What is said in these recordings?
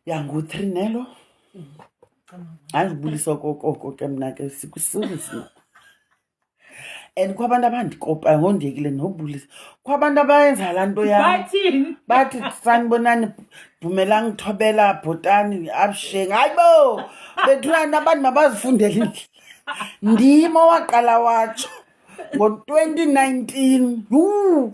yangu-3 nelo andibulisa koko ke mna ke sikuseries na and kwabantu abandikopayo ngondiyekile nobulisa kwabantu abayenza laa nto yam bathi sanibonani Bumelani Thobela Bhotani Absheng hayibo bethulani abantu mabazifundele indlela ndimo waqala watsho ngo-2019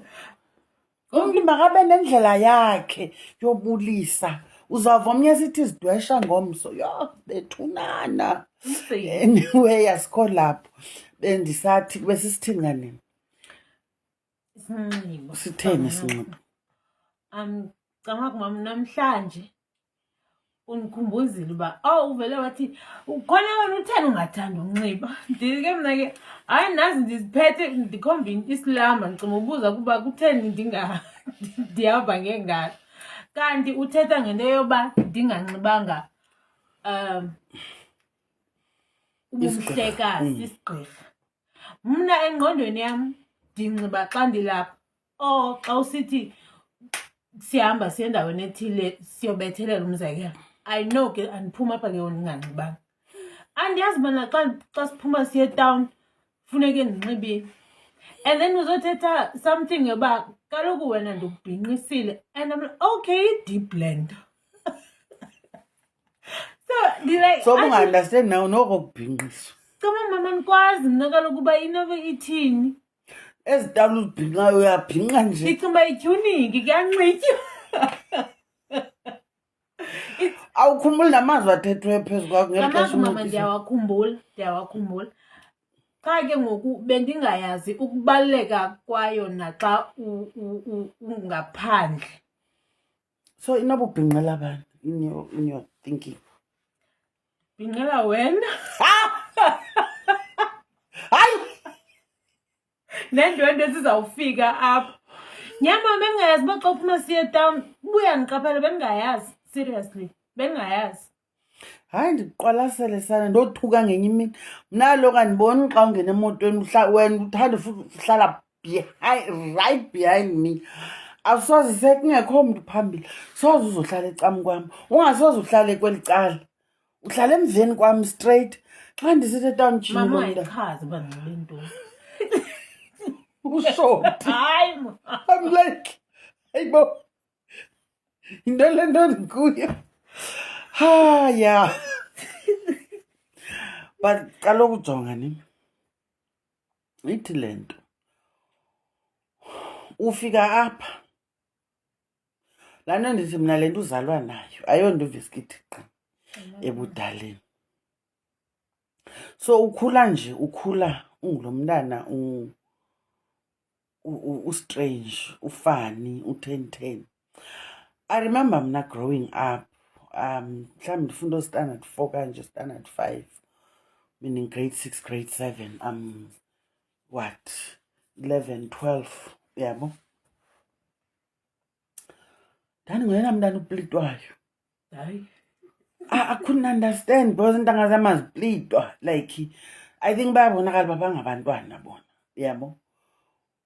umntu makabe nendlela yakhe yobulisa uzawuva omnye sithi sidwesha ngomso yho bethunana anyway asikho lapho bendisathi besisithini kanini isinxibo sitheni isinxibo Ngicabanga kumama namhlanje unikhumbuzile uba uvele wathi ukhona wena utheni ungathanda unxiba ndike mna ke hayi nazi ndiziphethe ndikhomba isilamba ndicima ubuza kuba kutheni ndihamba ngengalo kanti uthetha ngento yoba ndinganxibanga ubumhlekazi isigqirha mna engqondweni yam ndinxiba xa ndilapha xa usithi siyahamba siye endaweni ethile siyobethelela umzekelo I know ke andiphuma apha ke ndinganxibanga andiyazi bana xa siphuma siye town funeke ndinxibile and then uzothetha something yoba kaloku wena ndikubhinqisile and I'm like okay deep blend so bunga-understand nawo noko kubhinqiswa kama mama nikwazi mna kaloku uba inobe ithini ezitawula uzibhinqayo uyabhinqa nje ndicinga uba ityuniki kuyanxitywa awukhumbuli namazwi athethweyo phezu kwakho ngeli xesha mama ndiyawakhumbula qha ke ngoku bendingayazi ukubaluleka kwayo naxa ungaphandle so inoba ubhinqela abantu in your thinking bhinqela wena hayi nendwendwe sizawufika apho nyama bendingayazi uba xa uphuma siye town buya ndiqaphela bendingayazi seriously bendingayazi hayi ndiqwalasele sana ndothuka ngenye imini mna loku andiboni xa ungena emotweni wena uthanda futhi uhlala right behind me awusoze sekungekho mntu phambili soze uzohlala ecam kwam ungasoze uhlale kweli cala uhlala emveni kwam straight xa ndisithi etawunitshini mama ayichazi uba ndinxibe ntoni ushoti hayi I'm like hayibo yinto le nto ndikuyo ya but kaloku jonga nini ithi le nto ufika apha laa nto ndithi mna le nto uzalwa nayo ayonto uvesikithi qha ebudaleni so ukhula nje ukhula ungulo mntana ustrange ufani u-10 I remember mna growing up mhlawumbi ndifunda ostandard 4 kanje standard 5 meaning grade 6 grade 7 what 11 12 yabo ndandingoyena mntana uplitwayo hayi I couldn't understand because iintanga zam aziplitwa like I think bayabonakala uba bangabantwana bona yabo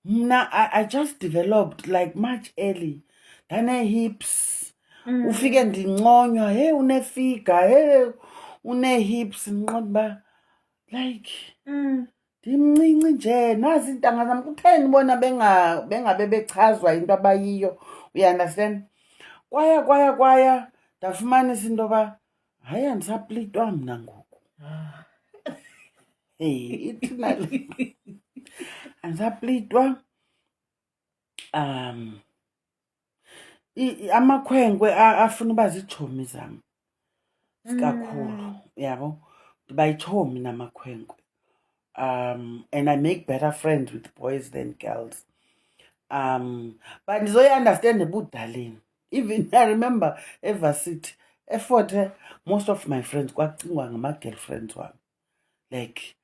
mna I just developed like much early ndane-hips ufike ndinconywa hey unefiga hey une-hips ndiqonda uba like ndimncinci nje nazi iintanga zam kutheni bona bengabe bechazwa into abayiyo uyaunderstand kwaya ndafumanisa into yoba hayi andisaplitwa mna ngoku ithi andisaplitwa amakhwenkwe afuna uba ziitshomi zam kakhulu yabo ndiba yitshomi namakhwenkwe and I make better friends with boys than girls but ndizoyi-understand ebudaleni even I remember evarsity eFort most of my friends kwakucingwa ngama-girlfriends wam like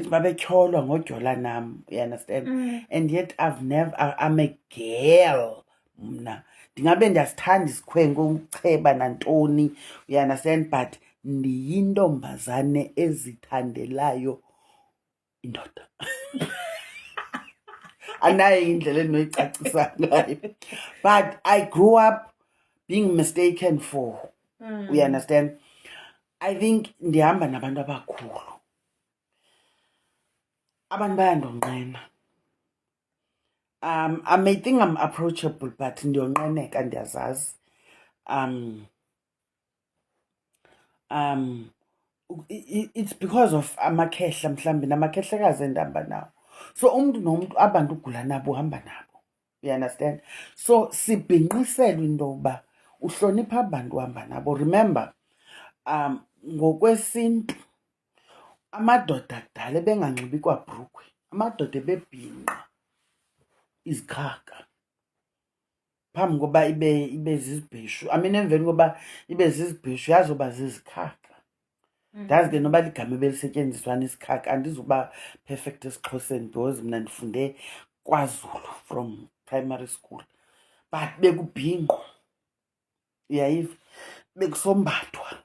babetyholwa ngodyola nam you understand and yet I'm a girl mna ndingabe ndiyasithanda isikhwenkwe ukucheba nantoni you understand but ndiyintombazane ezithandelayo indoda anayo indlela endinoyicacisa ngayo but I grew up being mistaken for. We understand. I think ndihamba nabantu abakhulu. Abantu bayandonqena. I may think I'm approachable, but ndiyonqeneka ndiyazazi. It's because of amakhehla mhlambi namakhehlekazi endihamba nawo. So umuntu nomuntu abantu ugula nabo uhamba nabo. You understand? So sibhinqiselwe into yokuba uhlonipha abantu uhamba nabo. Remember, ngokwesintu amadoda akudala ebenganxibi kwabhrukhwe, amadoda ebebhinqa izikhaka phambi koba ibe zizibheshu. I mean emveni koba ibe zizibheshu yazoba zizikhaka. Ndazi ke noba ligama ebelisetyenziswana isikhaka andizuba perfect esiXhoseni because mna ndifunde kwaZulu from primary school. But bekubhinqwa, uyayiva, bekusombathwa.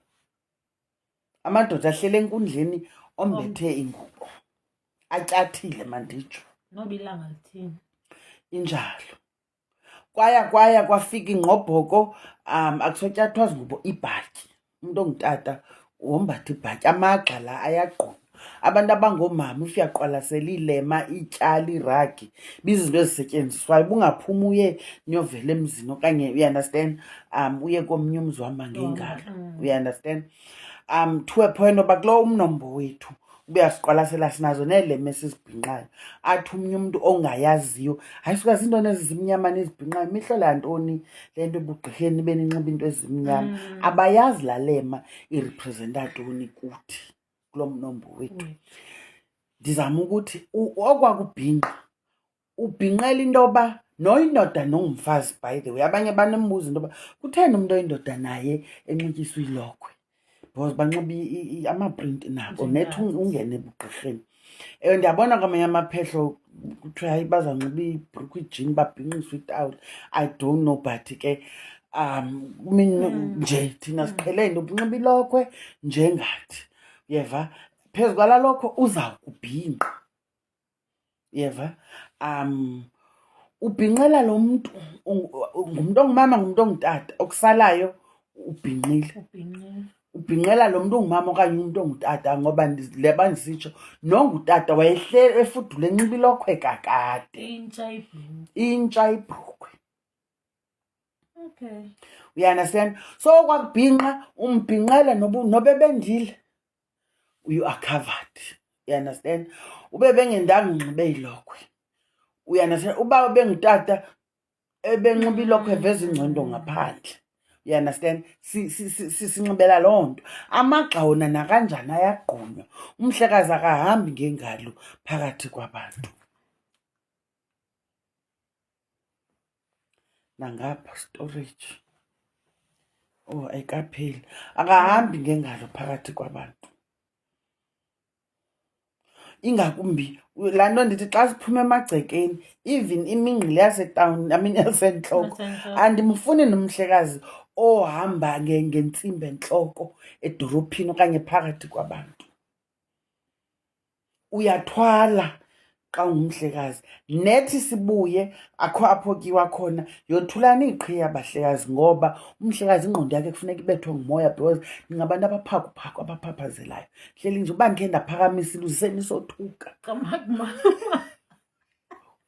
Amadoda ahlele enkundleni ombethe ingubo, atyathile manditsho. Noba ilanga lithini. Injalo. Kwaya kwafika ingqobhoko, akusotyathwa zingubo, ibhatyi. Umuntu ongutata wombatha ibhatyi, amagxa la ayagqunywa. Abantu abangoomama if uyaqwalasela iilema, iityali, iiragi, bizinto ezisetyenziswayo. Bungaphumi uye nyovela emzini okanye, you understand, uye komnye umzi uhamba ngengalo. You understand? To a point oba kulo umnombo wethu uyasiqwalasela sinazo neelema esizibhinqayo. Athi omnye umuntu ongayaziyo, hayi suka zintoni ezi zimnyama nezibhinqayo, mihlola yantoni le nto ebugqirheni beninxiba into ezimnyama. Abayazi laa lema irepresenta ntoni kuthi kulo mnombo wethu. Ndizama ukuthi okwakubhinqa ubhinqela into yoba noyindoda nongumfazi, by the way. Abanye banembuzo into yoba kutheni umuntu oyindoda naye enxityiswa ilokhwe, because banxiba amaprinti nabo nethi ungene ebugqirheni. Ndiyabona kwamanye amaphehlo kuthiwa hayi bazawunxiba ibhrukhwe, ijini, babhinqiswe itawuli. I don't know, but ke nje thina siqhele into unxiba ilokhwe njengathi, uyeva, phezu kwalaa lokhwe uzawukubhinqa, uyeva. Ubhinqela lo mntu, ngumntu ongumama, ngumntu ongutata, okusalayo ubhinqile. Ubhinqela lo mntu ongumama okanye umntu ongutata, ngoba leba ndisitsho nongutata wayehleli efudula enxiba ilokhwe kakade. Intsha ibhrukhwe. Okay. You understand? So kwakubhinqa umbhinqela noba ebendile, you are covered. You understand? Ube bengendanga unxibe ilokhwe. You understand? Uba ubengutata ebenxiba ilokhwe eveza ingcondo ngaphandle. You understand? Sinxibela loo nto. Amagxa wona nakanjani ayagqunywa. Umhlekazi akahambi ngengalo phakathi kwabantu. Nangapha storage. Oh, ayikapheli. Akahambi ngengalo phakathi kwabantu. Ingakumbi laa nto ndithi xa siphume emagcekeni, even imingqili yasetawuni, yasentloko, andimfuni nomhlekazi ohamba ngentsimbi entloko edolophini okanye phakathi kwabantu. Uyathwala xa ungumhlekazi. Nethi sibuye akho apho kiwa khona, yothulani iqhiya bahlekazi, ngoba umhlekazi ingqondo yakhe kufuneka ibethwe ngumoya, because ningabantu abaphakuphaku abaphaphazelayo. Hleli nje uba ndikhe ndaphakamisa iluziseni sothuka.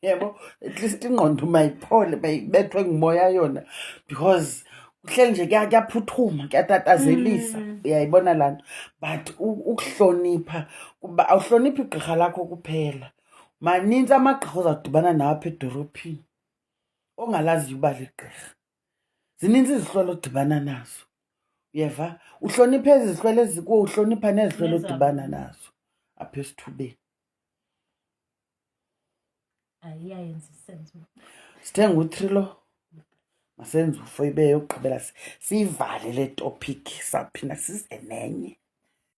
Yebo, at least ingqondo mayiphole, mayibethwe ngumoya yona, because kuhleli nje kuyaphuthuma, kuyatatazelisa. Uyayibona laa nto. But ukuhlonipha, kuba awuhloniphi igqirha lakho kuphela. Manintsi amagqirha ozawudibana nawo apha edolophini ongalaziyo uba ligqirha. Zininzi izihlwele odibana nazo, uyeva. Uhloniphe ezi zihlwele ezikuwo, uhlonipha nezihlwele odibana nazo apha esithubeni. Ayiyayenza isenzo. Sithenga u-3 lo, masenze u-4 ibe yokugqibela, siyivale le topic, sawuphinda size nenye.